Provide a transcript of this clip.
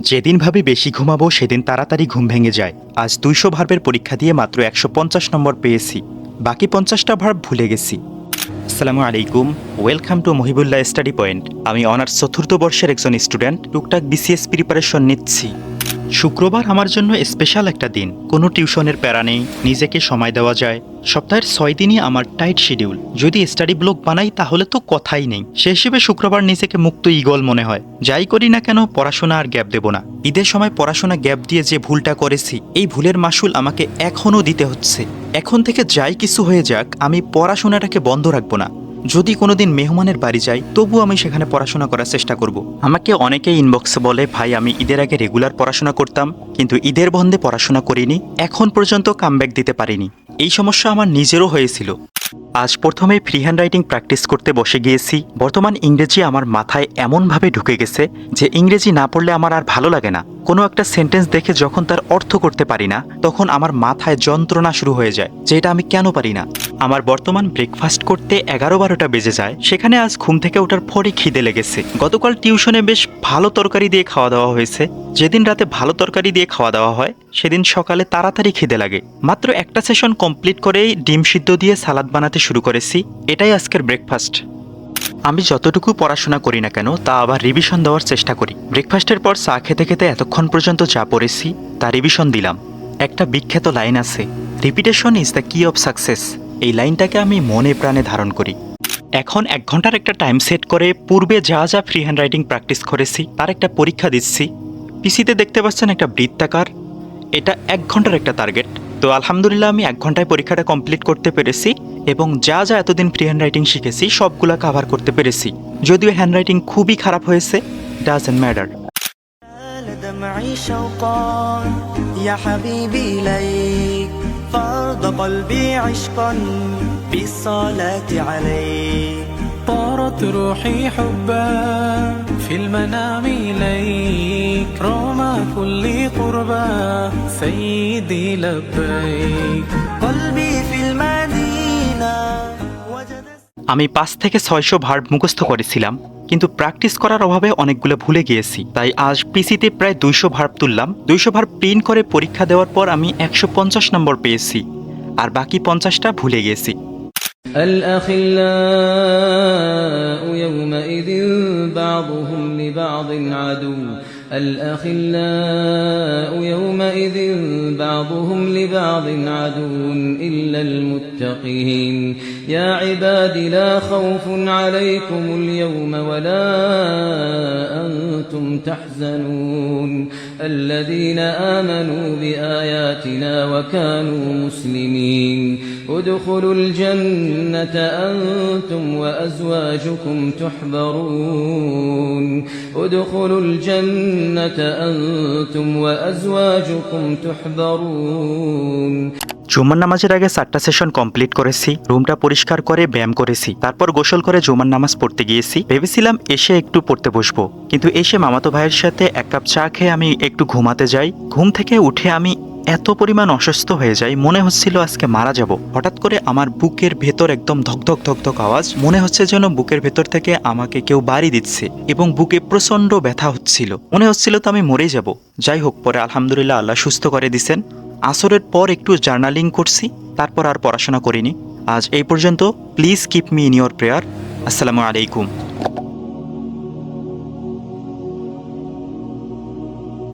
যেদিন ভাবি বেশি ঘুমাবো সেদিন তাড়াতাড়ি ঘুম ভেঙে যায়। আজ 200 ভার্বের পরীক্ষা দিয়ে মাত্র 150 নম্বর পেয়েছি, বাকি 50টা ভার্ব ভুলে গেছি। আসসালামু আলাইকুম, welcome to Mohibullah study point. আমি অনার্স চতুর্থ বর্ষের একজন স্টুডেন্ট, টুকটাক বিসিএস প্রিপারেশন নিচ্ছি। শুক্রবার আমার জন্য স্পেশাল একটা দিন, কোনো টিউশনের প্যারা নেই, নিজেকে সময় দেওয়া যায়। সপ্তাহের 6 দিনই আমার টাইট শিডিউল। যদি স্টাডি ব্লগ বানাই তাহলে তো কথাই নেই। সে হিসেবে শুক্রবার নিজেকে মুক্ত ইগল মনে হয়। যাই করি না কেন পড়াশোনা আর গ্যাপ দেব না। ঈদের সময় পড়াশোনা গ্যাপ দিয়ে যে ভুলটা করেছি, এই ভুলের মাসুল আমাকে এখনও দিতে হচ্ছে। এখন থেকে যাই কিছু হয়ে যাক, আমি পড়াশোনাটাকে বন্ধ রাখবো না। যদি কোনোদিন মেহমানের বাড়ি যাই তবু আমি সেখানে পড়াশোনা করার চেষ্টা করব। আমাকে অনেকেই ইনবক্সে বলে, ভাই আমি ঈদের আগে রেগুলার পড়াশোনা করতাম, কিন্তু ঈদের বন্ধে পড়াশোনা করিনি, এখন পর্যন্ত কামব্যাক দিতে পারিনি। এই সমস্যা আমার নিজেরও হয়েছিল। আজ প্রথমে ফ্রি হ্যান্ড রাইটিং প্র্যাকটিস করতে বসে গিয়েছি। বর্তমান ইংরেজি আমার মাথায় এমনভাবে ঢুকে গেছে যে ইংরেজি না পড়লে আমার আর ভালো লাগে না। কোনো একটা সেন্টেন্স দেখে যখন তার অর্থ করতে পারি না, তখন আমার মাথায় যন্ত্রণা শুরু হয়ে যায় যে এটা আমি কেন পারি না। আমার বর্তমান ব্রেকফাস্ট করতে 11-12টা বেজে যায়, সেখানে আজ ঘুম থেকে ওঠার পরই খিদে লেগেছে। গতকাল টিউশনে বেশ ভালো তরকারি দিয়ে খাওয়া দাওয়া হয়েছে। যেদিন রাতে ভালো তরকারি দিয়ে খাওয়া দাওয়া হয় সেদিন সকালে তাড়াতাড়ি খিদে লাগে। মাত্র একটা সেশন কমপ্লিট করেই ডিম সিদ্ধ দিয়ে সালাদ বানাতে শুরু করেছি। এটাই আজকের ব্রেকফাস্ট। আমি যতটুকু পড়াশোনা করি না কেন তা আবার রিভিশন দেওয়ার চেষ্টা করি। ব্রেকফাস্টের পর চা খেতে খেতে এতক্ষণ পর্যন্ত যা পড়েছি তা রিভিশন দিলাম। একটা বিখ্যাত লাইন আছে, রিপিটেশন ইজ দ্য কি অফ সাকসেস। এই লাইনটাকে আমি মনে প্রাণে ধারণ করি। এখন 1 ঘন্টার একটা টাইম সেট করে পূর্বে যা যা ফ্রি হ্যান্ড রাইটিং প্র্যাকটিস করেছি তার একটা পরীক্ষা দিচ্ছি। পিসিতে দেখতে পাচ্ছেন একটা বৃত্তাকার, এটা 1 ঘন্টার একটা টার্গেট। তো আলহামদুলিল্লাহ আমি 1 ঘন্টায় পরীক্ষাটা কমপ্লিট করতে পেরেছি এবং যা যা এতদিন ফ্রি হ্যান্ড রাইটিং শিখেছি সবগুলা কভার করতে পেরেছি। যদিও হ্যান্ড রাইটিং খুবই খারাপ হয়েছে, ডাজন্ট ম্যাটার। دمعي شوقا يا حبيبي إليك فرض قلبي عشقا بالصلاة عليك طارت روحي حبا في المنام إليك رغم كل قربا سيدي لبيك قلبي في المدينة وجد আমি 5 থেকে 600 ভার্ব মুখস্থ করেছিলাম, কিন্তু প্র্যাকটিস করার অভাবে অনেকগুলো ভুলে গিয়েছি। তাই আজ পিসিতে প্রায় 200 ভার্ব তুললাম। 200 ভার্ব প্রিন্ট করে পরীক্ষা দেওয়ার পর আমি 150 নম্বর পেয়েছি, আর বাকি 50টা ভুলে গেছি। الأخلاء يومئذ بعضهم لبعض عدو الأخلاء يومئذ بعضهم لبعض عدو إلا المتقين يا عباد لا خوف عليكم اليوم ولا أنتم تحزنون الذين آمنوا بآياتنا وكانوا مسلمين ادخلوا الجنة أنتم وأزواجكم تحبرون ادخلوا الجنة أنتم وأزواجكم تحبرون। জুমার নামাজের আগে 4টা সেশন কমপ্লিট করেছি, রুমটা পরিষ্কার করে ব্যায়াম করেছি, তারপর গোসল করে জুমার নামাজ পড়তে গিয়েছি। ভেবেছিলাম এসে একটু পড়তে বসবো, কিন্তু এসে মামাতো ভাইয়ের সাথে 1 কাপ চা খেয়ে আমি একটু ঘুমাতে যাই। ঘুম থেকে উঠে আমি এত পরিমাণ অসুস্থ হয়ে যাই, মনে হচ্ছিল আজকে মারা যাব। হঠাৎ করে আমার বুকের ভেতর একদম ধকধক ধকধক আওয়াজ, মনে হচ্ছে যেন বুকের ভেতর থেকে আমাকে কেউ বাড়ি দিচ্ছে এবং বুকে প্রচণ্ড ব্যথা হচ্ছিল। মনে হচ্ছিল তো আমি মরেই যাব। যাই হোক, পরে আলহামদুলিল্লাহ আল্লাহ সুস্থ করে দিছেন। আসরের পর একটু জার্নালিং করছি, তারপর আর পড়াশোনা করিনি। আজ এই পর্যন্ত। Please keep me in your prayer. আসসালামু আলাইকুম।